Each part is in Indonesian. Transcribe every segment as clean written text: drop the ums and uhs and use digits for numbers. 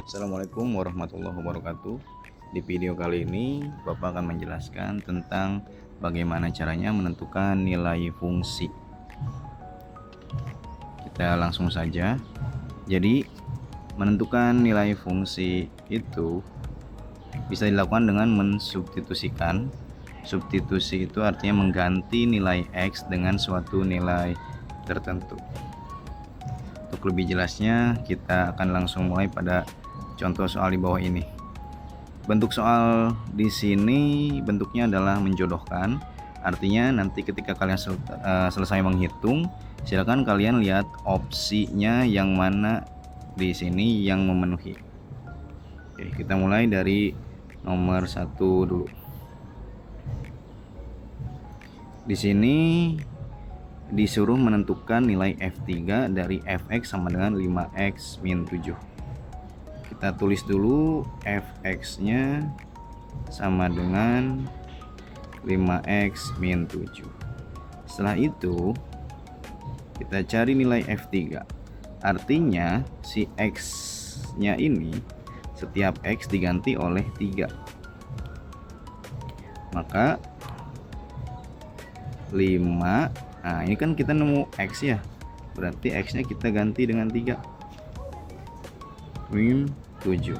Assalamualaikum warahmatullahi wabarakatuh. Di video kali ini Bapak akan menjelaskan tentang bagaimana caranya menentukan nilai fungsi. Kita langsung saja. Jadi menentukan nilai fungsi itu bisa dilakukan dengan mensubstitusikan. Substitusi itu artinya mengganti nilai X dengan suatu nilai tertentu. Untuk lebih jelasnya, kita akan langsung mulai pada contoh soal di bawah ini. Bentuk soal di sini bentuknya adalah menjodohkan. Artinya nanti ketika kalian selesai menghitung, silakan kalian lihat opsinya yang mana di sini yang memenuhi. Oke, kita mulai dari nomor 1 dulu. Di sini disuruh menentukan nilai F3 dari Fx sama dengan 5x min 7. Kita tulis dulu Fx nya sama dengan 5x min 7. Setelah itu kita cari nilai F3. Artinya si X nya ini setiap X diganti oleh 3. Maka 5, nah ini kan kita nemu X ya, berarti X nya kita ganti dengan 3 min 7,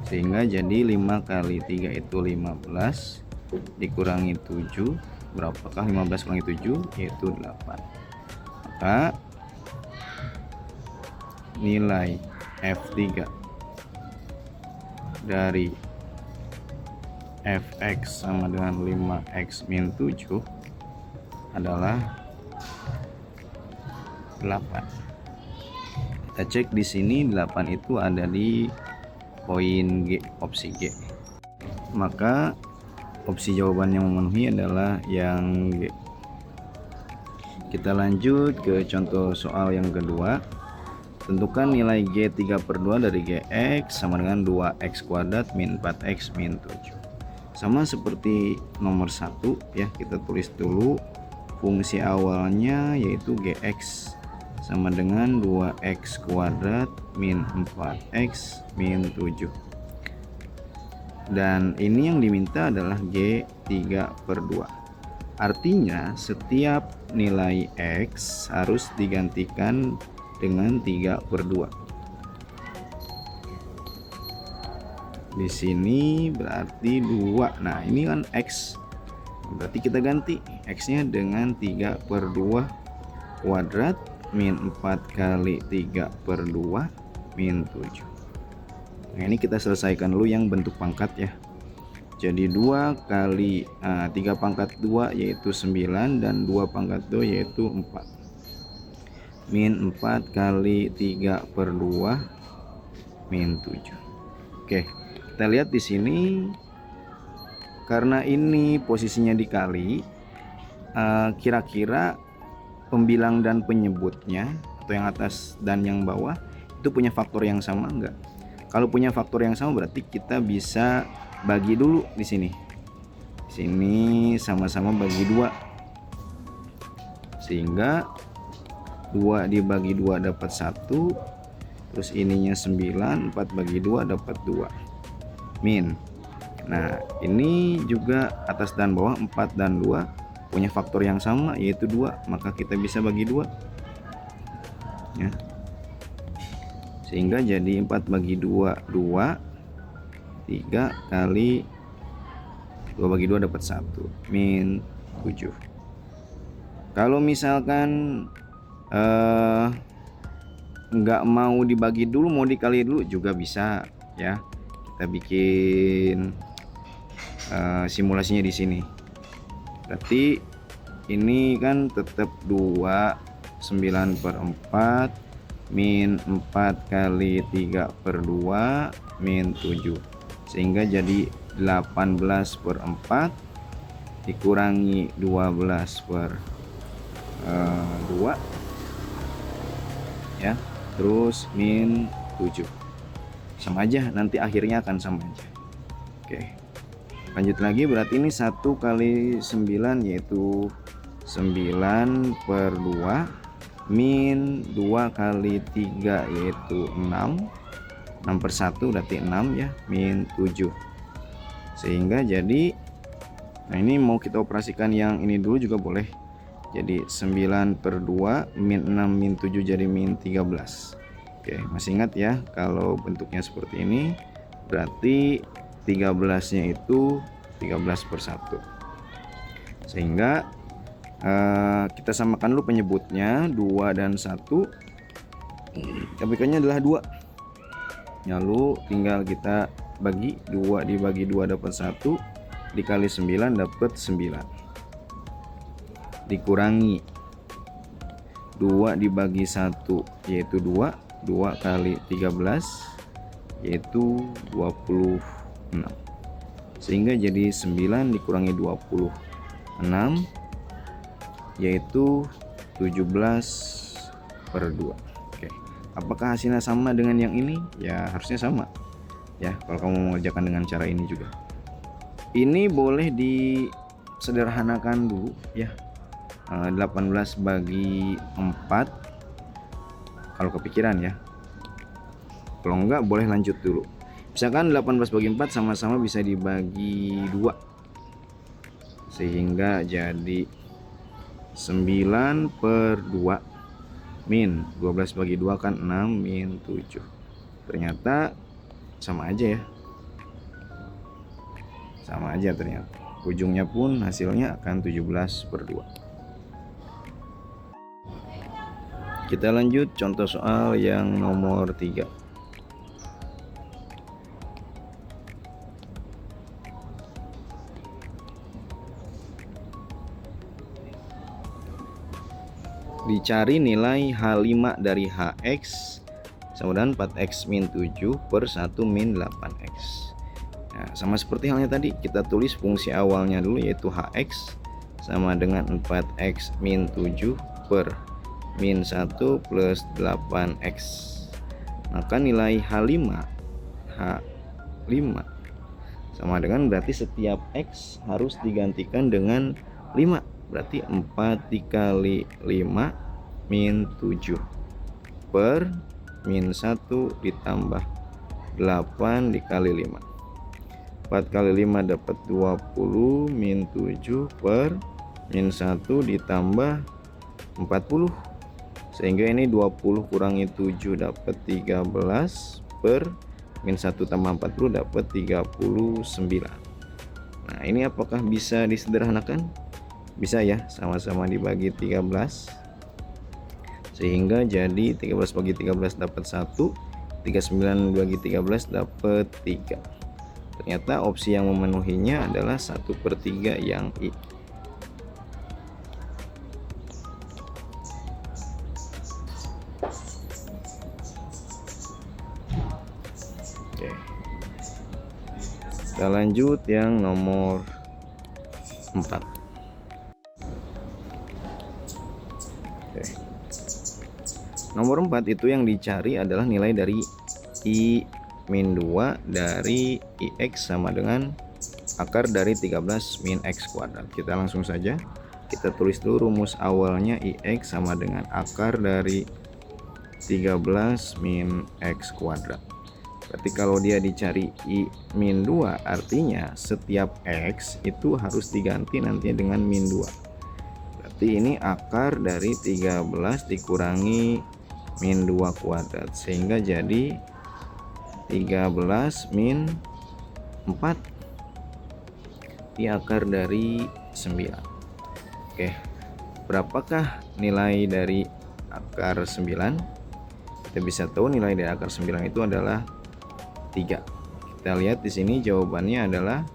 sehingga jadi 5 kali 3 itu 15 dikurangi 7, berapakah 15 kurangi 7? Yaitu 8. Maka nilai F3 dari Fx sama dengan 5x min 7 adalah 8. Kita cek di sini 8 itu ada di poin G, opsi G. Maka opsi jawaban yang memenuhi adalah yang G. Kita lanjut ke contoh soal yang kedua. Tentukan nilai G3/2 dari Gx sama dengan 2x kuadrat min 4x min 7. Sama seperti nomor 1 ya, kita tulis dulu fungsi awalnya yaitu Gx sama dengan 2x kuadrat min 4x min 7. Dan ini yang diminta adalah G3/2. Artinya setiap nilai X harus digantikan dengan 3/2. Di sini berarti 2. Nah, ini kan X. Berarti kita ganti X-nya dengan 3/2 kuadrat min 4 kali 3/2 min 7. Nah, ini kita selesaikan dulu yang bentuk pangkat ya. Jadi 2 kali 3 pangkat 2 yaitu 9 dan 2 pangkat 2 yaitu 4. Min 4 kali 3/2 min 7. Oke, kita lihat di sini karena ini posisinya dikali, kira-kira pembilang dan penyebutnya atau yang atas dan yang bawah itu punya faktor yang sama enggak? Kalau punya faktor yang sama berarti kita bisa bagi dulu di sini. Di sini sama-sama bagi 2. Sehingga 2 dibagi 2 dapat 1. Terus ininya 9, 4 bagi 2 dapat 2. Min. Nah, ini juga atas dan bawah 4 dan 2 punya faktor yang sama yaitu 2, maka kita bisa bagi 2 ya. Sehingga jadi 4 bagi 2 2, 3 kali 2 bagi 2 dapat 1 min 7. Kalau misalkan nggak mau dibagi dulu, mau dikali dulu juga bisa ya. Kita bikin simulasinya di sini. Berarti ini kan tetap 2 9/4 min 4 kali 3/2 min 7, sehingga jadi 18/4 dikurangi 12/2 ya, terus min 7. Sama aja, nanti akhirnya akan sama aja. Oke, lanjut lagi. Berarti ini 1 kali 9 yaitu 9/2 min 2 kali 3 yaitu 6 6/1 berarti 6 ya, min 7. Sehingga jadi, nah ini mau kita operasikan yang ini dulu juga boleh. Jadi 9/2 min 6 min 7 jadi min 13. Oke, masih ingat ya kalau bentuknya seperti ini, berarti 13-nya itu 13/1. Sehingga kita samakan dulu penyebutnya, 2 dan 1. KPK-nya adalah 2. Lalu tinggal kita bagi, 2 dibagi 2 dapat 1, dikali 9 dapat 9. Dikurangi 2 dibagi 1 yaitu 2, 2 kali 13 yaitu 26. Sehingga jadi 9 dikurangi 26 yaitu 17/2. Oke. Apakah hasilnya sama dengan yang ini? Ya harusnya sama. Ya, kalau kamu mengerjakan dengan cara ini juga. Ini boleh disederhanakan dulu ya. 18 bagi 4 kalau kepikiran ya. Kalau enggak boleh lanjut dulu. Misalkan 18 bagi 4 sama-sama bisa dibagi 2. Sehingga jadi 9/2 min 12 bagi 2 kan 6 min 7. Ternyata sama aja ya. Sama aja ternyata. Ujungnya pun hasilnya akan 17/2. Kita lanjut contoh soal yang nomor 3. Dicari nilai H5 dari Hx sama dengan 4x min 7 per 1 min 8x. Nah, sama seperti halnya tadi, kita tulis fungsi awalnya dulu yaitu Hx sama dengan 4x min 7 per min 1 plus 8x. Maka nilai H5 sama dengan berarti setiap x harus digantikan dengan 5. Berarti 4 dikali 5 min 7 per min 1 ditambah 8 dikali 5. 4 kali 5 dapat 20 min 7 per min 1 ditambah 40. Sehingga ini 20 kurangi 7 dapat 13 per min 1 tambah 40 dapat 39. Nah, ini apakah bisa disederhanakan? Bisa ya, sama-sama dibagi 13. Sehingga jadi 13 bagi 13 dapat 1, 39 bagi 13 dapat 3. Ternyata opsi yang memenuhinya adalah 1/3 yang I. Oke. Kita lanjut yang nomor 4. Nomor 4 itu yang dicari adalah nilai dari I min 2 dari Ix sama dengan akar dari 13 min X kuadrat. Kita langsung saja, kita tulis dulu rumus awalnya Ix sama dengan akar dari 13 min X kuadrat. Berarti kalau dia dicari I min 2 artinya setiap X itu harus diganti nantinya dengan min 2. Berarti ini akar dari 13 dikurangi min 2 kuadrat, sehingga jadi 13 min 4 di akar dari 9. Oke, berapakah nilai dari akar 9? Kita bisa tahu nilai dari akar 9 itu adalah 3. Kita lihat di sini jawabannya adalah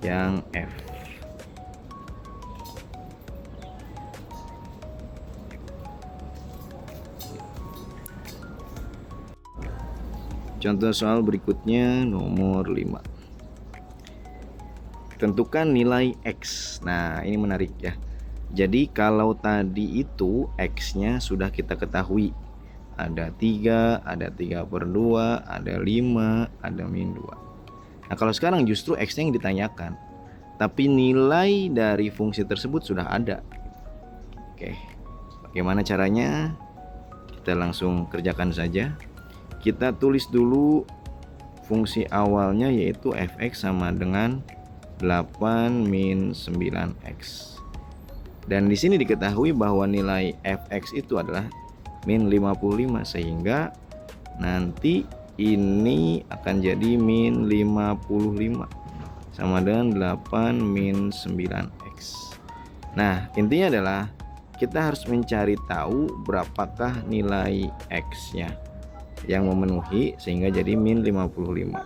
yang F. Contoh soal berikutnya nomor 5. Tentukan nilai X. Nah, ini menarik ya. Jadi kalau tadi itu X-nya sudah kita ketahui. Ada 3, ada 3/2, ada 5, ada min 2. Nah, kalau sekarang justru X-nya yang ditanyakan. Tapi nilai dari fungsi tersebut sudah ada. Oke. Bagaimana caranya? Kita langsung kerjakan saja. kita tulis dulu fungsi awalnya, yaitu fx sama dengan 8 min 9x. Dan di sini diketahui bahwa nilai fx itu adalah min 55, sehingga nanti ini akan jadi min 55 sama dengan 8 min 9x. Nah, intinya adalah kita harus mencari tahu berapakah nilai x-nya yang memenuhi sehingga jadi min 55.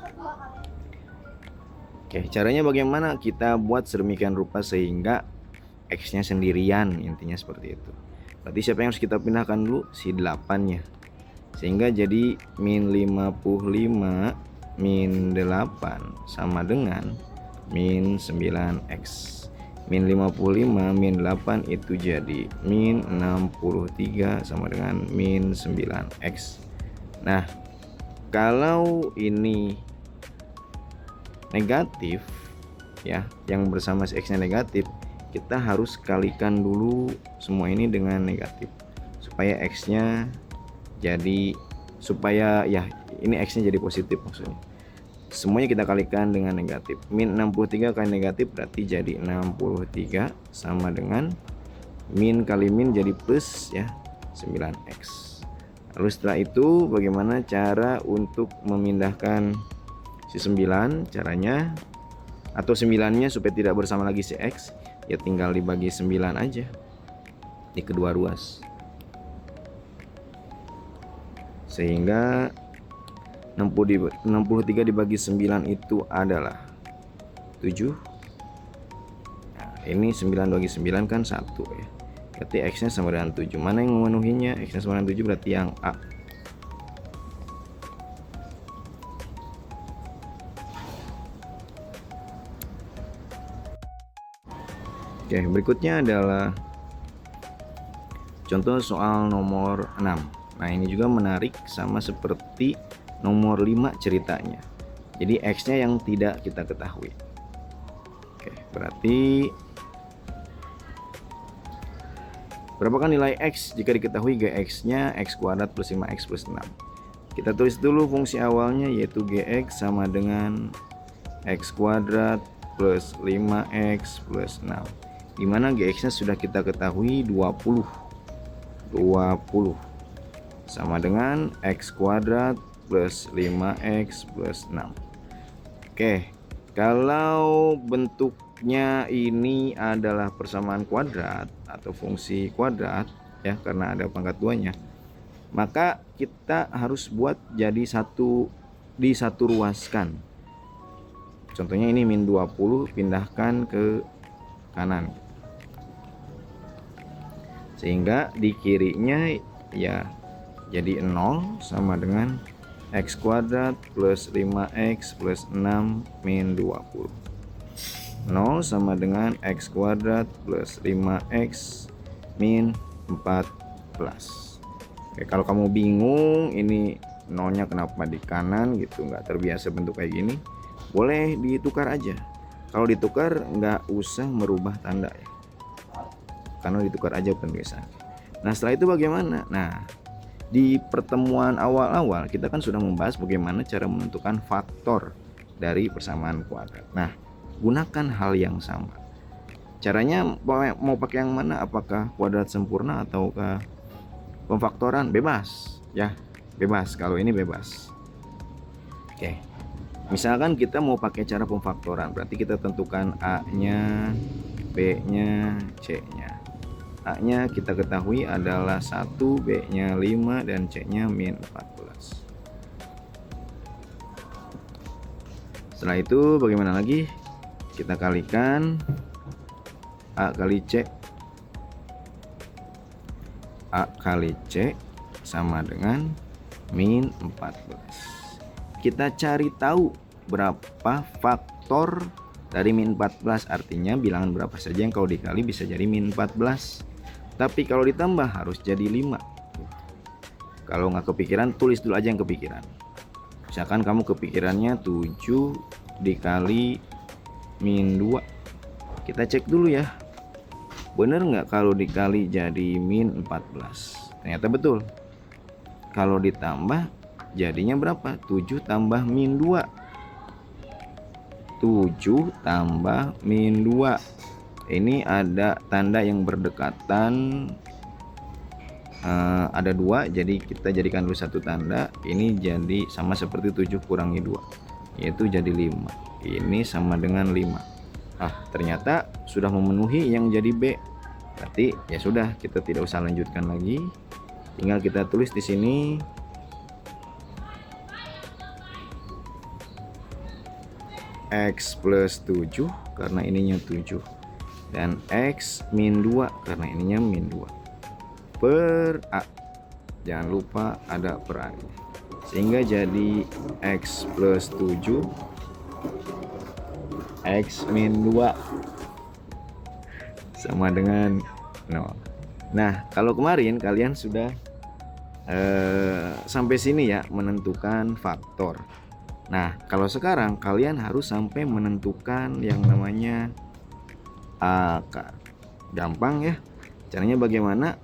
Oke, caranya bagaimana? Kita buat sedemikian rupa sehingga x-nya sendirian, intinya seperti itu. Berarti siapa yang harus kita pindahkan dulu? Si 8-nya. Sehingga jadi min 55 min 8 sama dengan min 9x. Min 55 min 8 itu jadi min 63 sama dengan min 9x. Nah, kalau ini negatif ya, yang bersama si x nya negatif, kita harus kalikan dulu semua ini dengan negatif supaya x nya jadi, supaya ya ini x nya jadi positif, maksudnya semuanya kita kalikan dengan negatif. Min 63 kali negatif berarti jadi 63 sama dengan min kali min jadi plus ya 9x. Lalu setelah itu bagaimana cara untuk memindahkan si 9? Caranya, atau 9-nya supaya tidak bersama lagi si x, ya tinggal dibagi 9 aja di kedua ruas, sehingga 63 dibagi 9 itu adalah 7. Nah, ini 9 bagi 9 kan 1 ya. Berarti x nya sama dengan 7. Mana yang memenuhinya? X nya sama dengan 7 berarti yang A. Oke, berikutnya adalah contoh soal nomor 6. Nah, ini juga menarik, sama seperti nomor 5 ceritanya. Jadi x-nya yang tidak kita ketahui. Oke, berarti berapakah nilai x jika diketahui gx-nya x kuadrat plus 5x plus 6? Kita tulis dulu fungsi awalnya, yaitu gx sama dengan x kuadrat plus 5x plus 6. Dimana gx-nya sudah kita ketahui 20 sama dengan x kuadrat plus 5x plus 6. Oke, kalau bentuknya ini adalah persamaan kuadrat atau fungsi kuadrat ya, karena ada pangkat 2-nya, maka kita harus buat jadi satu ruaskan. Contohnya ini min 20 pindahkan ke kanan, sehingga di kirinya ya jadi 0 sama dengan x kuadrat plus 5x plus 6 min 20. 0 sama dengan x kuadrat plus 5x min 14. Oke, kalau kamu bingung ini nolnya kenapa di kanan gitu, nggak terbiasa bentuk kayak gini, boleh ditukar aja. Kalau ditukar nggak usah merubah tanda ya, karena ditukar aja penulisan. Nah, setelah itu bagaimana? Nah, di pertemuan awal-awal kita kan sudah membahas bagaimana cara menentukan faktor dari persamaan kuadrat. Nah, gunakan hal yang sama. Caranya mau pakai yang mana? Apakah kuadrat sempurna ataukah pemfaktoran? Bebas ya, bebas. Kalau ini bebas. Oke, misalkan kita mau pakai cara pemfaktoran, berarti kita tentukan A-nya, B-nya, C-nya. A-nya kita ketahui adalah 1, B-nya 5, dan C-nya min 14. Setelah itu bagaimana lagi? Kita kalikan A kali C. A kali C sama dengan min 14. Kita cari tahu berapa faktor dari min 14, artinya bilangan berapa saja yang kalau dikali bisa jadi min 14. Tapi kalau ditambah harus jadi 5. Kalau nggak kepikiran, tulis dulu aja yang kepikiran. Misalkan kamu kepikirannya 7 dikali min 2. Kita cek dulu ya, bener nggak kalau dikali jadi min 14. Ternyata betul. Kalau ditambah jadinya berapa? 7 tambah min 2. 7 tambah min 2. Ini ada tanda yang berdekatan, ada 2, jadi kita jadikan dulu satu tanda. Ini jadi sama seperti 7 kurangi 2, yaitu jadi 5. Ini sama dengan 5. Ternyata sudah memenuhi yang jadi B. Berarti ya sudah, kita tidak usah lanjutkan lagi. Tinggal kita tulis di sini X plus 7 karena ininya 7, dan X min 2 karena ininya min 2 per A. Jangan lupa ada per A, sehingga jadi X plus 7 X min 2 sama dengan 0. Nah, kalau kemarin kalian sudah sampai sini ya, menentukan faktor. Nah, kalau sekarang kalian harus sampai menentukan yang namanya akar. Gampang ya. Caranya bagaimana?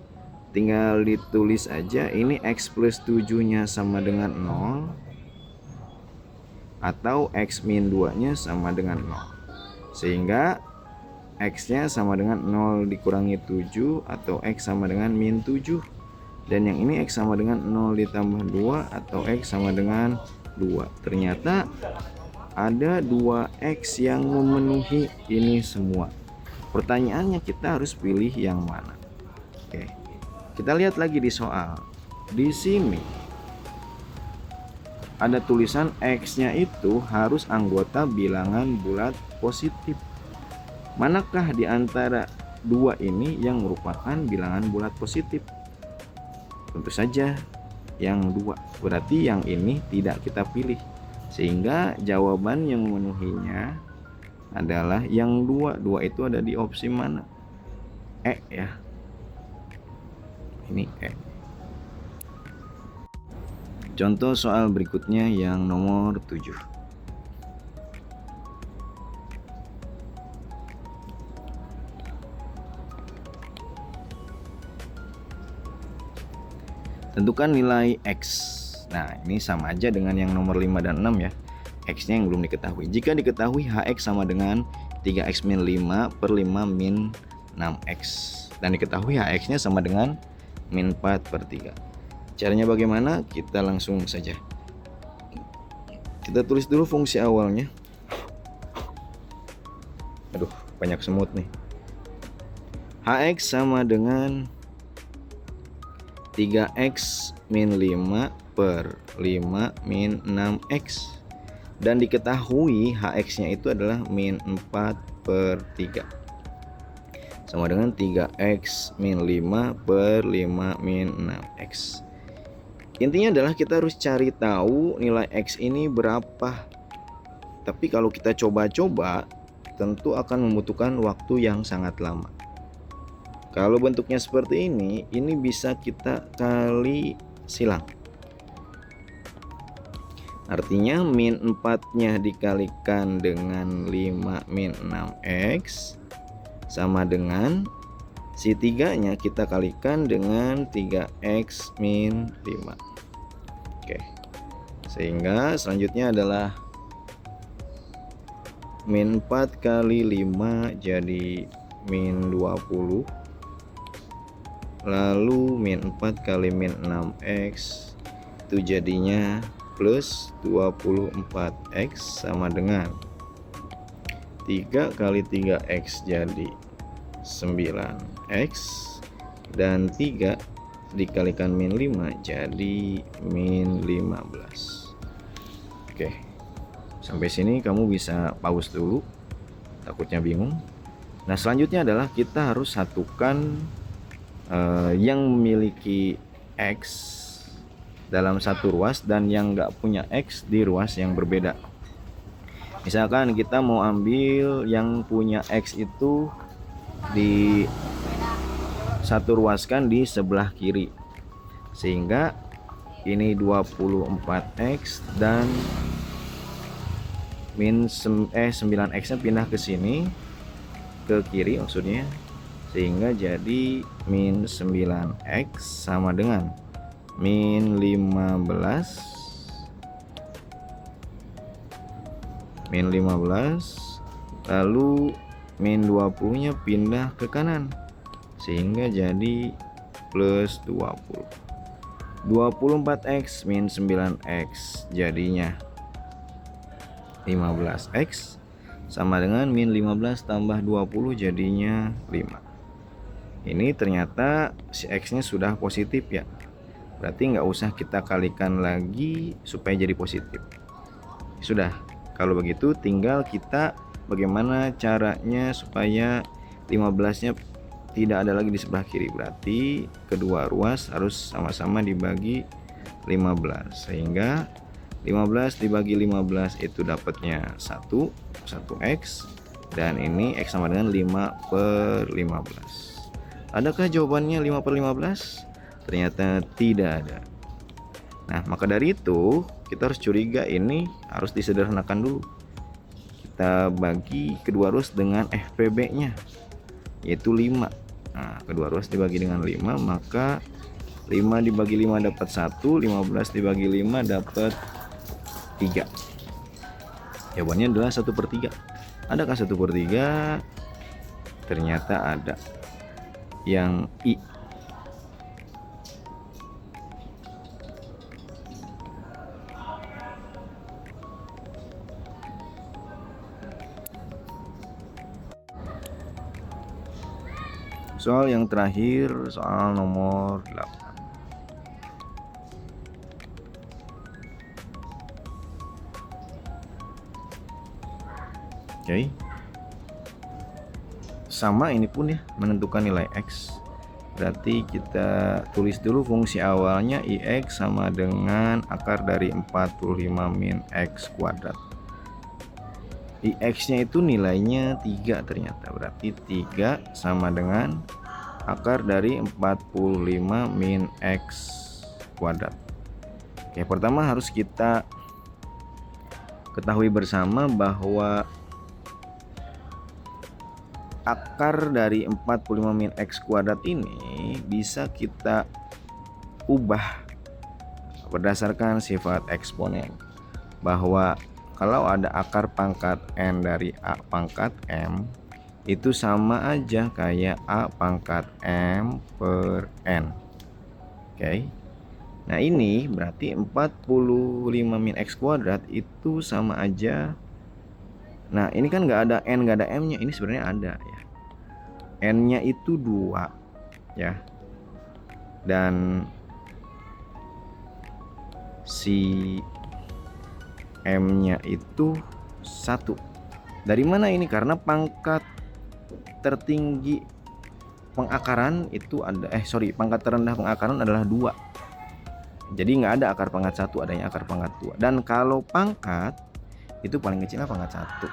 Tinggal ditulis aja, ini X plus 7 nya sama dengan 0 atau X min 2 nya sama dengan 0. Sehingga X nya sama dengan 0 dikurangi 7 atau X sama dengan min 7. Dan yang ini X sama dengan 0 ditambah 2 atau X sama dengan 2. Ternyata ada 2X yang memenuhi ini semua. Pertanyaannya kita harus pilih yang mana. Oke. Kita lihat lagi di soal. Di sini ada tulisan X-nya itu harus anggota bilangan bulat positif. Manakah di antara dua ini yang merupakan bilangan bulat positif? Tentu saja yang 2. Berarti yang ini tidak kita pilih. Sehingga jawaban yang memenuhinya adalah yang 2. 2 itu ada di opsi mana? E ya. Ini E. Contoh soal berikutnya yang nomor 7. Tentukan nilai X. Nah, ini sama aja dengan yang nomor 5 dan 6 ya. X-nya yang belum diketahui. Jika diketahui HX sama dengan 3X min 5 per 5 min 6X. Dan diketahui HX-nya sama dengan min 4 per 3. Caranya bagaimana? Kita langsung saja. Kita tulis dulu fungsi awalnya. Aduh, banyak semut nih. HX sama dengan 3X min 5 per 5 min 6X. Dan diketahui HX nya itu adalah min 4 per 3 sama dengan 3X min 5 per 5 min 6X. Intinya adalah kita harus cari tahu nilai X ini berapa. Tapi kalau kita coba-coba tentu akan membutuhkan waktu yang sangat lama. Kalau bentuknya seperti ini bisa kita kali silang. Artinya min 4-nya dikalikan dengan 5 min 6X sama dengan si 3-nya kita kalikan dengan 3X min 5. Oke. Sehingga selanjutnya adalah min 4 kali 5 jadi min 20. Lalu min 4 kali min 6X itu jadinya plus 24X sama dengan 3 kali 3X jadi 9X, dan 3 dikalikan min 5 jadi min 15. Oke, sampai sini kamu bisa pause dulu, takutnya bingung. Nah, selanjutnya adalah kita harus satukan yang memiliki X dalam satu ruas dan yang nggak punya X di ruas yang berbeda. Misalkan kita mau ambil yang punya X itu di satu ruaskan di sebelah kiri, sehingga ini 24X dan min 9X nya pindah ke sini, ke kiri maksudnya, sehingga jadi min 9X sama dengan min 15 min 15, lalu min 20 nya pindah ke kanan sehingga jadi plus 20. 24x min 9x jadinya 15x, sama dengan min 15 tambah 20 jadinya 5. Ini ternyata si x nya sudah positif ya, berarti nggak usah kita kalikan lagi supaya jadi positif. Sudah, kalau begitu tinggal kita bagaimana caranya supaya 15 nya tidak ada lagi di sebelah kiri. Berarti kedua ruas harus sama-sama dibagi 15, sehingga 15 dibagi 15 itu dapatnya 1x, dan ini x sama dengan 5/15. Adakah jawabannya 5/15? Ternyata tidak ada. Nah, maka dari itu kita harus curiga ini harus disederhanakan dulu. Kita bagi kedua ruas dengan FPB nya yaitu 5. Nah, kedua ruas dibagi dengan 5, maka 5 dibagi 5 dapat 1, 15 dibagi 5 dapat 3. Jawabannya adalah 1/3. Adakah 1/3? Ternyata ada. Yang I. Soal yang terakhir, soal nomor 8. Oke. Sama ini pun ya, menentukan nilai x. Berarti kita tulis dulu fungsi awalnya ix sama dengan akar dari 45 min x kuadrat. Ix nya itu nilainya 3 ternyata, berarti 3 sama dengan akar dari 45 min x kuadrat. Oke, pertama harus kita ketahui bersama bahwa akar dari 45 min x kuadrat ini bisa kita ubah berdasarkan sifat eksponen, bahwa kalau ada akar pangkat n dari a pangkat m itu sama aja kayak a pangkat m per n. Oke. Nah, ini berarti 45 min x kuadrat itu sama aja. Nah, ini kan nggak ada n, nggak ada m nya. Ini sebenarnya ada ya. N nya itu 2 ya, dan si m nya itu 1. Dari mana ini? Karena pangkat tertinggi pengakaran itu ada pangkat terendah pengakaran adalah 2. Jadi nggak ada akar pangkat 1, adanya akar pangkat 2. Dan kalau pangkat itu paling kecilnya pangkat 1.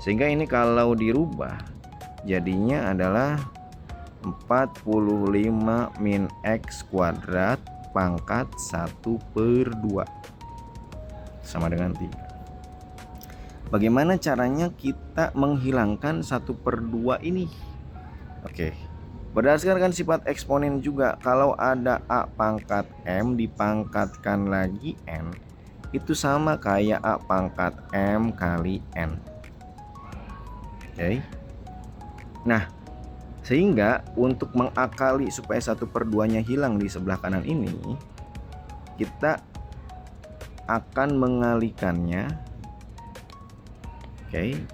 Sehingga ini kalau dirubah jadinya adalah 45 min x kuadrat pangkat 1/2 sama dengan 3. Bagaimana caranya kita menghilangkan 1/2 ini? Oke, berdasarkan sifat eksponen juga, kalau ada a pangkat m dipangkatkan lagi n itu sama kayak a pangkat m kali n. Oke. Nah, sehingga untuk mengakali supaya 1/2 nya hilang di sebelah kanan ini, kita akan mengalikannya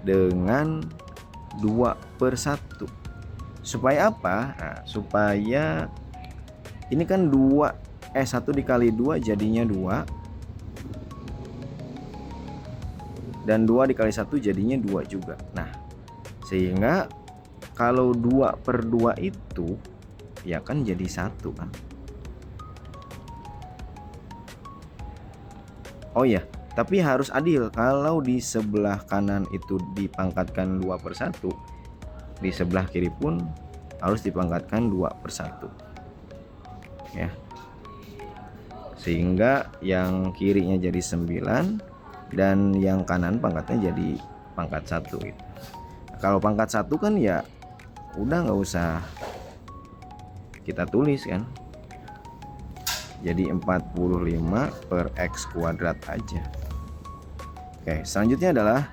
dengan 2/1. Supaya apa? Nah, supaya ini kan 1 dikali 2 jadinya 2, dan 2 dikali 1 jadinya 2 juga. Nah, sehingga kalau 2/2 itu ya kan jadi 1 kan. Oh ya, tapi harus adil. Kalau di sebelah kanan itu dipangkatkan 2/1, di sebelah kiri pun harus dipangkatkan 2/1 ya, sehingga yang kirinya jadi 9 dan yang kanan pangkatnya jadi pangkat 1 gitu. Kalau pangkat 1 kan ya udah nggak usah kita tulis kan, jadi 45 per x kuadrat aja. Oke, selanjutnya adalah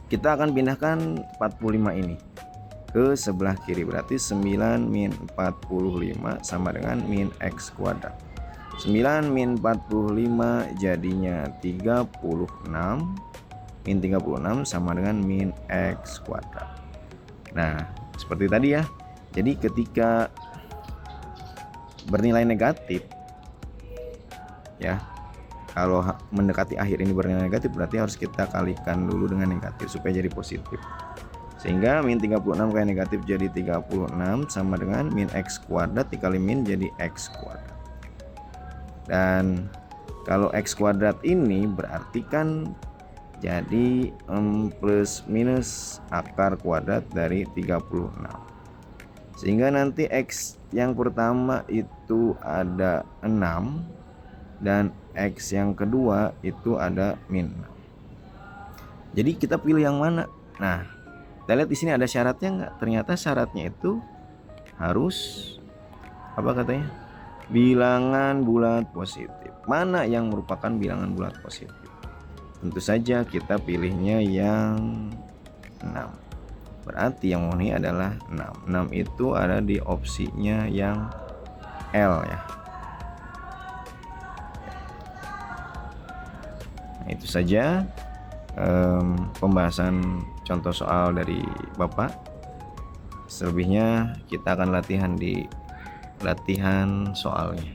kita akan pindahkan 45 ini ke sebelah kiri, berarti 9 min 45 sama dengan min X kuadrat. 9 min 45 jadinya 36, min 36 sama dengan min X kuadrat. Nah, seperti tadi ya. Jadi ketika bernilai negatif ya, kalau mendekati akhir ini bernilai negatif, berarti harus kita kalikan dulu dengan negatif supaya jadi positif. Sehingga min 36 kali negatif jadi 36 sama dengan min X kuadrat dikali min jadi X kuadrat. Dan kalau X kuadrat ini berarti kan jadi plus minus akar kuadrat dari 36. Sehingga nanti X yang pertama itu ada 6 dan X yang kedua itu ada min 6. Jadi kita pilih yang mana? Nah, kita lihat di sini ada syaratnya nggak? Ternyata syaratnya itu harus apa katanya? Bilangan bulat positif. Mana yang merupakan bilangan bulat positif? Tentu saja kita pilihnya yang 6. Berarti yang murni adalah 6. 6 itu ada di opsinya yang L ya. Nah, itu saja pembahasan contoh soal dari Bapak. Selebihnya kita akan latihan di latihan soalnya.